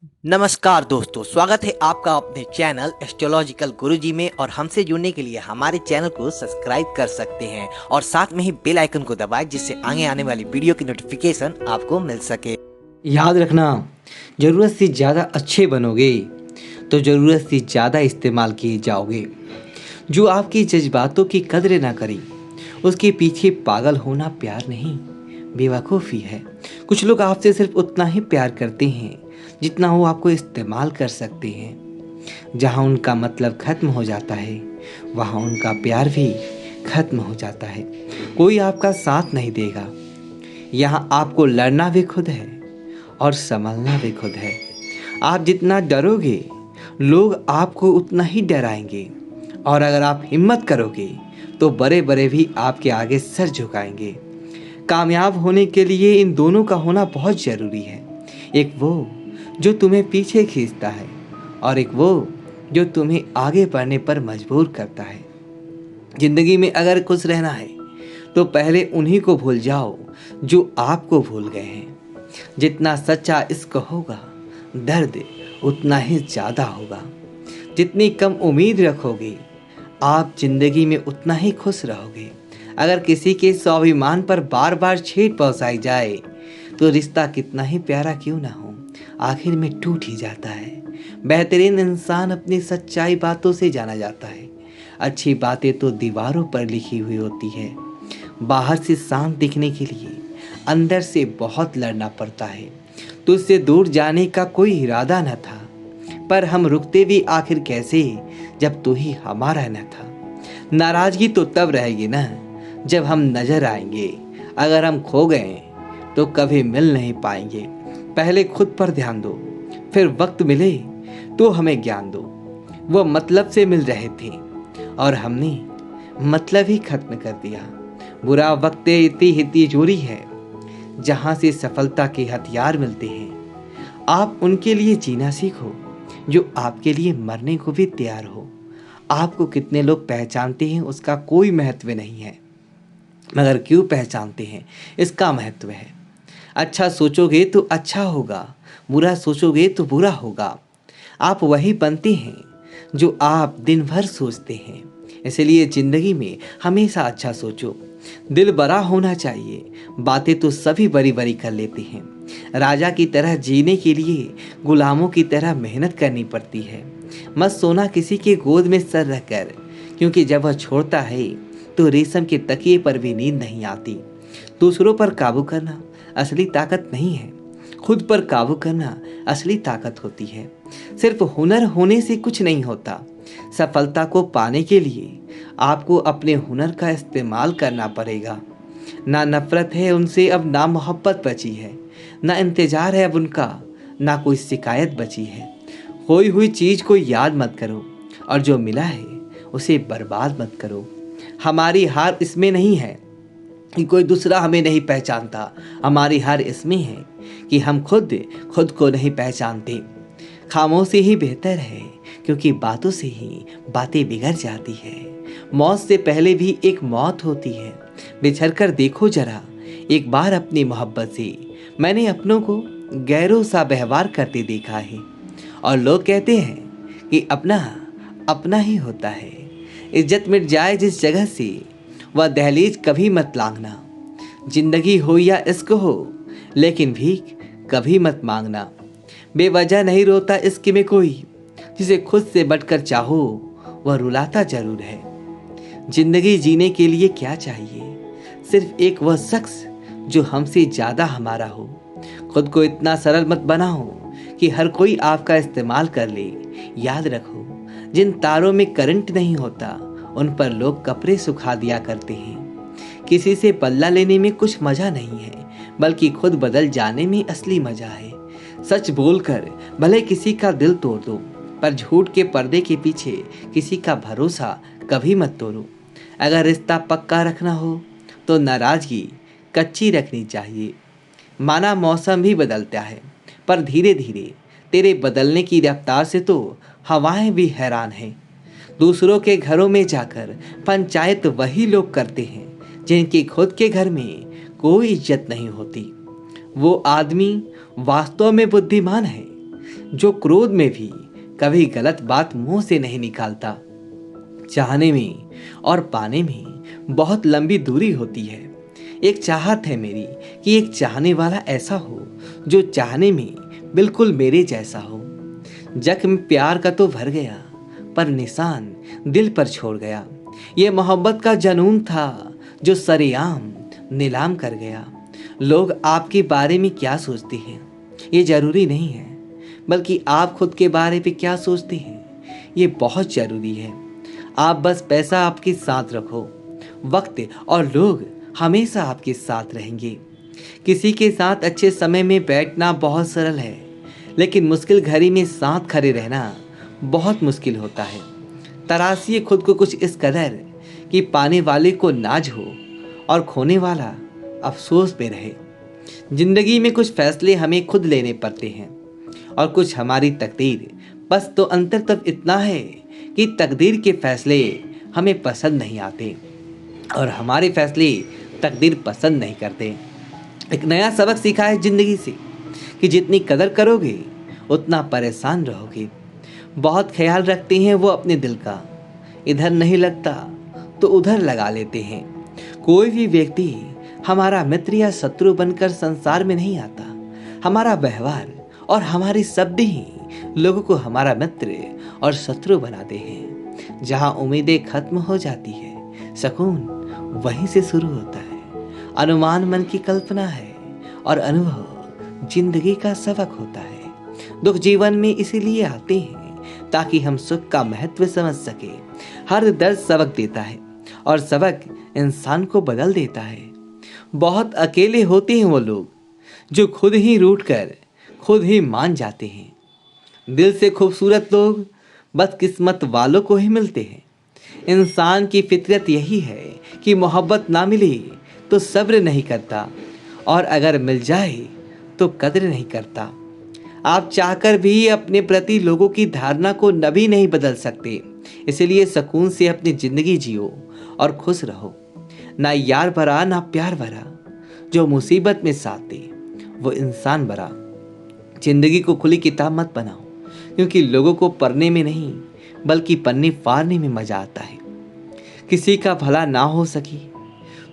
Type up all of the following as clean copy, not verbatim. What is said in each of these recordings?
नमस्कार दोस्तों, स्वागत है आपका अपने चैनल एस्ट्रोलॉजिकल गुरुजी में। और हमसे जुड़ने के लिए हमारे चैनल को सब्सक्राइब कर सकते हैं और साथ में ही बेल आइकन को दबाएं, जिससे आगे आने वाली वीडियो की नोटिफिकेशन आपको मिल सके। याद रखना, ज़रूरत से ज़्यादा अच्छे बनोगे तो ज़रूरत से ज़्यादा इस्तेमाल किए जाओगे। जो आपकी जज्बातों की कद्र ना करे उसके पीछे पागल होना प्यार नहीं, बेवकूफ़ी है। कुछ लोग आपसे सिर्फ उतना ही प्यार करते हैं जितना वो आपको इस्तेमाल कर सकते हैं। जहाँ उनका मतलब ख़त्म हो जाता है वहाँ उनका प्यार भी ख़त्म हो जाता है। कोई आपका साथ नहीं देगा। यहाँ आपको लड़ना भी खुद है और संभलना भी खुद है। आप जितना डरोगे लोग आपको उतना ही डराएंगे, और अगर आप हिम्मत करोगे तो बड़े बड़े भी आपके आगे सर झुकाएंगे। कामयाब होने के लिए इन दोनों का होना बहुत ज़रूरी है। एक वो जो तुम्हें पीछे खींचता है और एक वो जो तुम्हें आगे बढ़ने पर मजबूर करता है। ज़िंदगी में अगर खुश रहना है तो पहले उन्हीं को भूल जाओ जो आपको भूल गए हैं। जितना सच्चा इश्क होगा दर्द उतना ही ज़्यादा होगा। जितनी कम उम्मीद रखोगे आप जिंदगी में उतना ही खुश रहोगे। अगर किसी के स्वाभिमान पर बार बार छेद पहुंचाई जाए तो रिश्ता कितना ही प्यारा क्यों ना हो, आखिर में टूट ही जाता है। बेहतरीन इंसान अपनी सच्चाई बातों से जाना जाता है। अच्छी बातें तो दीवारों पर लिखी हुई होती है। बाहर से शांत दिखने के लिए अंदर से बहुत लड़ना पड़ता है। तुझसे दूर जाने का कोई इरादा न था, पर हम रुकते भी आखिर कैसे जब तू ही हमारा न था। नाराजगी तो तब रहेगी ना जब हम नजर आएंगे। अगर हम खो गए तो कभी मिल नहीं पाएंगे। पहले खुद पर ध्यान दो, फिर वक्त मिले तो हमें ज्ञान दो। वो मतलब से मिल रहे थे और हमने मतलब ही खत्म कर दिया। बुरा वक्त इतनी हिती जोरी है जहाँ से सफलता के हथियार मिलते हैं। आप उनके लिए जीना सीखो जो आपके लिए मरने को भी तैयार हो। आपको कितने लोग पहचानते हैं उसका कोई महत्व नहीं है, मगर क्यों पहचानते हैं इसका महत्व है। अच्छा सोचोगे तो अच्छा होगा, बुरा सोचोगे तो बुरा होगा। आप वही बनते हैं जो आप दिन भर सोचते हैं। इसलिए ज़िंदगी में हमेशा अच्छा सोचो। दिल बड़ा होना चाहिए। बातें तो सभी बड़ी बड़ी कर लेते हैं। राजा की तरह जीने के लिए गुलामों की तरह मेहनत करनी पड़ती है। मत सोना किसी के गोद में सर रखकर, क्योंकि जब वह छोड़ता है तो रेशम के तकिए पर भी नींद नहीं आती। दूसरों पर काबू करना असली ताकत नहीं है, खुद पर काबू करना असली ताकत होती है। सिर्फ हुनर होने से कुछ नहीं होता। सफलता को पाने के लिए आपको अपने हुनर का इस्तेमाल करना पड़ेगा। ना नफरत है उनसे अब, ना मोहब्बत बची है, ना इंतजार है अब उनका, ना कोई शिकायत बची है। खोई हुई चीज को याद मत करो और जो मिला है उसे बर्बाद मत करो। हमारी हार इसमें नहीं है कि कोई दूसरा हमें नहीं पहचानता। हमारी हार इसमें है कि हम खुद खुद को नहीं पहचानते। खामोशी ही बेहतर है, क्योंकि बातों से ही बातें बिगड़ जाती है। मौत से पहले भी एक मौत होती है। बिछड़ कर देखो जरा एक बार अपनी मोहब्बत से। मैंने अपनों को गैरों सा व्यवहार करते देखा है, और लोग कहते हैं कि अपना अपना ही होता है। इज्जत मिट जाए जिस जगह से वह दहलीज कभी मत लांघना। जिंदगी हो या इश्क हो, लेकिन भीख कभी मत मांगना। बेवजह नहीं रोता इश्क में कोई, जिसे खुद से बढ़कर चाहो वह रुलाता जरूर है। जिंदगी जीने के लिए क्या चाहिए? सिर्फ एक वह शख्स जो हमसे ज्यादा हमारा हो। खुद को इतना सरल मत बनाओ कि हर कोई आपका इस्तेमाल कर ले। याद रखो, जिन तारों में करंट नहीं होता उन पर लोग कपड़े सुखा दिया करते हैं। किसी से बदला लेने में कुछ मजा नहीं है, बल्कि खुद बदल जाने में असली मजा है। सच बोलकर भले किसी का दिल तोड़ दो, पर झूठ के पर्दे के पीछे किसी का भरोसा कभी मत तोड़ो। अगर रिश्ता पक्का रखना हो तो नाराजगी कच्ची रखनी चाहिए। माना मौसम भी बदलता है, पर धीरे धीरे तेरे बदलने की रफ्तार से तो हवाएं भी हैरान हैं। दूसरों के घरों में जाकर पंचायत वही लोग करते हैं जिनके खुद के घर में कोई इज्जत नहीं होती। वो आदमी वास्तव में बुद्धिमान है जो क्रोध में भी कभी गलत बात मुंह से नहीं निकालता। चाहने में और पाने में बहुत लंबी दूरी होती है। एक चाहत है मेरी कि एक चाहने वाला ऐसा हो जो चाहने में बिल्कुल मेरे जैसा हो। जख्म प्यार का तो भर गया, पर निशान दिल पर छोड़ गया। ये मोहब्बत का जुनून था जो सरेआम नीलाम कर गया। लोग आपके बारे में क्या सोचते हैं ये जरूरी नहीं है, बल्कि आप खुद के बारे में क्या सोचते हैं ये बहुत जरूरी है। आप बस पैसा आपके साथ रखो, वक्त और लोग हमेशा आपके साथ रहेंगे। किसी के साथ अच्छे समय में बैठना बहुत सरल है, लेकिन मुश्किल घड़ी में साथ खड़े रहना बहुत मुश्किल होता है। तराशिए खुद को कुछ इस कदर कि पाने वाले को नाज हो और खोने वाला अफसोस में रहे। जिंदगी में कुछ फैसले हमें खुद लेने पड़ते हैं और कुछ हमारी तकदीर। बस तो अंतर तब इतना है कि तकदीर के फैसले हमें पसंद नहीं आते और हमारे फैसले तकदीर पसंद नहीं करते। एक नया सबक सीखा है जिंदगी से कि जितनी कदर करोगे उतना परेशान रहोगे। बहुत ख्याल रखते हैं वो अपने दिल का, इधर नहीं लगता तो उधर लगा लेते हैं। कोई भी व्यक्ति हमारा मित्र या शत्रु बनकर संसार में नहीं आता। हमारा व्यवहार और हमारे शब्द ही लोगों को हमारा मित्र और शत्रु बनाते हैं। जहाँ उम्मीदें खत्म हो जाती है, सुकून वहीं से शुरू होता है। अनुमान मन की कल्पना है और अनुभव जिंदगी का सबक होता है। दुख जीवन में इसीलिए आते हैं ताकि हम सुख का महत्व समझ सके। हर दर्द सबक देता है और सबक इंसान को बदल देता है। बहुत अकेले होते हैं वो लोग जो खुद ही रूठ कर खुद ही मान जाते हैं। दिल से खूबसूरत लोग बदकिस्मत वालों को ही मिलते हैं। इंसान की फितरत यही है कि मोहब्बत ना मिले तो सब्र नहीं करता और अगर मिल जाए तो कद्र नहीं करता। आप चाहकर भी अपने प्रति लोगों की धारणा को नभी नहीं बदल सकते। इसलिए सुकून से अपनी जिंदगी जियो और खुश रहो। ना यार भरा ना प्यार भरा, जो मुसीबत में साथ दे वो इंसान भरा। जिंदगी को खुली किताब मत बनाओ, क्योंकि लोगों को पढ़ने में नहीं बल्कि पन्ने फाड़ने में मजा आता है। किसी का भला ना हो सकी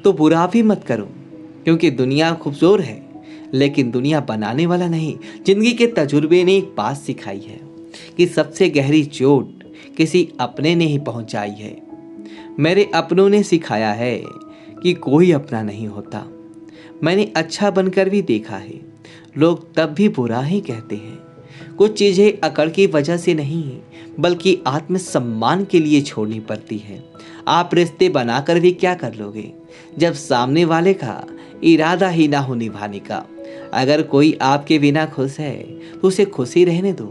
तो बुरा भी मत करो, क्योंकि दुनिया खूबसूरत है लेकिन दुनिया बनाने वाला नहीं। जिंदगी के तजुर्बे ने एक बात सिखाई है कि सबसे गहरी चोट किसी अपने ने ही पहुंचाई है। मेरे अपनों ने सिखाया है कि कोई अपना नहीं होता। मैंने अच्छा बनकर भी देखा है, लोग तब भी बुरा ही कहते हैं। कुछ चीज़ें अकड़ की वजह से नहीं बल्कि आत्मसम्मान के लिए छोड़नी पड़ती है। आप रिश्ते बनाकर भी क्या कर लोगे जब सामने वाले का इरादा ही ना हो निभाने का। अगर कोई आपके बिना खुश है तो उसे खुशी रहने दो।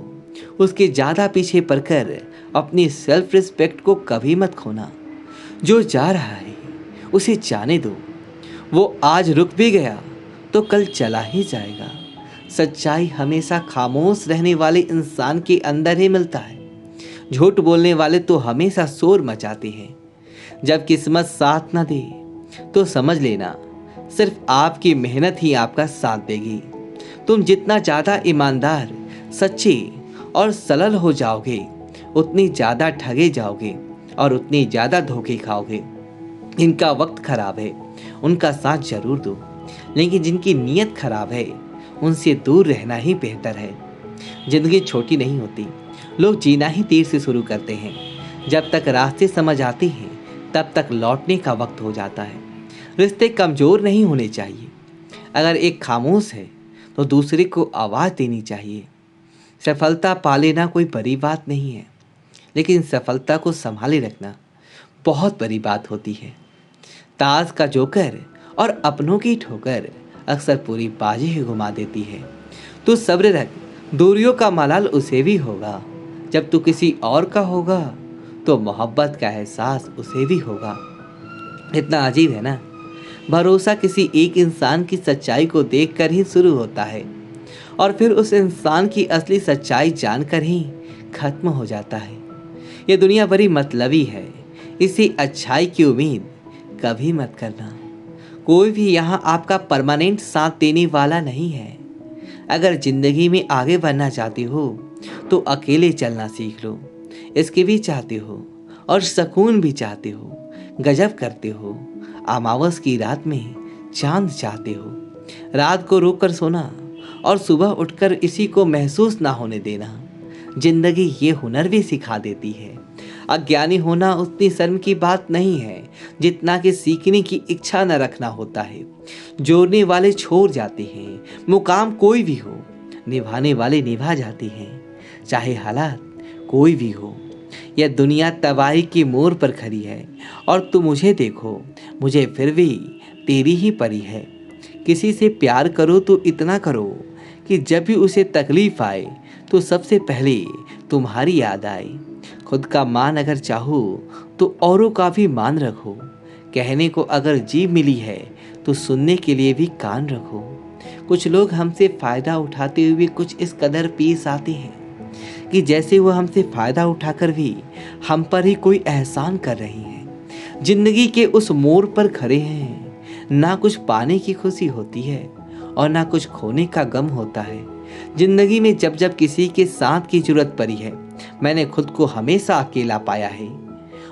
उसके ज़्यादा पीछे पड़कर अपनी सेल्फ रिस्पेक्ट को कभी मत खोना। जो जा रहा है उसे जाने दो। वो आज रुक भी गया तो कल चला ही जाएगा। सच्चाई हमेशा खामोश रहने वाले इंसान के अंदर ही मिलता है। झूठ बोलने वाले तो हमेशा शोर मचाते हैं। जब किस्मत साथ न दे तो समझ लेना सिर्फ आपकी मेहनत ही आपका साथ देगी। तुम जितना ज़्यादा ईमानदार, सच्चे और सरल हो जाओगे उतनी ज़्यादा ठगे जाओगे और उतनी ज़्यादा धोखे खाओगे। इनका वक्त खराब है, उनका साथ जरूर दो, लेकिन जिनकी नीयत खराब है उनसे दूर रहना ही बेहतर है। जिंदगी छोटी नहीं होती, लोग जीना ही तीर से शुरू करते हैं। जब तक रास्ते समझ आते हैं तब तक लौटने का वक्त हो जाता है। रिश्ते कमज़ोर नहीं होने चाहिए। अगर एक खामोश है तो दूसरे को आवाज़ देनी चाहिए। सफलता पा लेना कोई बड़ी बात नहीं है, लेकिन सफलता को संभाले रखना बहुत बड़ी बात होती है। ताश का जोकर और अपनों की ठोकर अक्सर पूरी बाजी ही घुमा देती है। तू सब्र रख, दूरियों का मलाल उसे भी होगा। जब तू किसी और का होगा तो मोहब्बत का एहसास उसे भी होगा। इतना अजीब है ना। भरोसा किसी एक इंसान की सच्चाई को देखकर ही शुरू होता है और फिर उस इंसान की असली सच्चाई जानकर ही खत्म हो जाता है। ये दुनिया बड़ी मतलबी है, इसी अच्छाई की उम्मीद कभी मत करना। कोई भी यहाँ आपका परमानेंट साथ देने वाला नहीं है। अगर जिंदगी में आगे बढ़ना चाहते हो तो अकेले चलना सीख लो। इसके भी चाहते हो और सुकून भी चाहते हो, गजब करते हो। अमावस की रात में चांद चाहते हो, रात को रोक कर सोना और सुबह उठकर इसी को महसूस ना होने देना। जिंदगी ये हुनर भी सिखा देती है। अज्ञानी होना उतनी शर्म की बात नहीं है जितना कि सीखने की इच्छा न रखना होता है। जोड़ने वाले छोड़ जाते हैं, मुकाम कोई भी हो, निभाने वाले निभा जाते हैं। चाहे हालात कोई भी हो, यह दुनिया तबाही की मोड़ पर खड़ी है और तुम मुझे देखो, मुझे फिर भी तेरी ही परी है। किसी से प्यार करो तो इतना करो कि जब भी उसे तकलीफ आए तो सबसे पहले तुम्हारी याद आए। खुद का मान अगर चाहो तो औरों का भी मान रखो। कहने को अगर जीभ मिली है तो सुनने के लिए भी कान रखो। कुछ लोग हमसे फ़ायदा उठाते हुए कुछ इस कदर पेश आते हैं कि जैसे वो हमसे फ़ायदा उठाकर भी हम पर ही कोई एहसान कर रहे हैं। जिंदगी के उस मोड़ पर खड़े हैं, ना कुछ पाने की खुशी होती है और ना कुछ खोने का गम होता है। जिंदगी में जब जब किसी के साथ की जरूरत पड़ी है, मैंने खुद को हमेशा अकेला पाया है।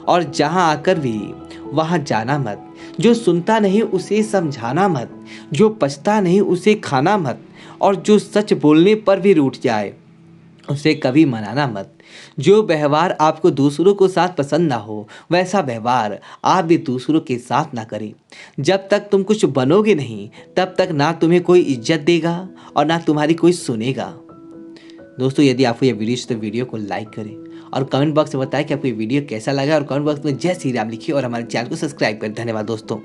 और जहां आकर भी वहां जाना मत। जो सुनता नहीं उसे समझाना मत, जो पछता नहीं उसे खाना मत, और जो सच बोलने पर भी रूठ जाए उसे कभी मनाना मत। जो व्यवहार आपको दूसरों को साथ पसंद ना हो, वैसा व्यवहार आप भी दूसरों के साथ ना करें। जब तक तुम कुछ बनोगे नहीं, तब तक ना तुम्हें कोई इज्जत देगा और ना तुम्हारी कोई सुनेगा। दोस्तों, यदि आपको यह वीडियो तो वीडियो को लाइक करें और कमेंट बॉक्स में बताएं कि आपको ये वीडियो कैसा लगा, और कमेंट बॉक्स में जय श्री राम लिखिए और हमारे चैनल को सब्सक्राइब करें। धन्यवाद दोस्तों।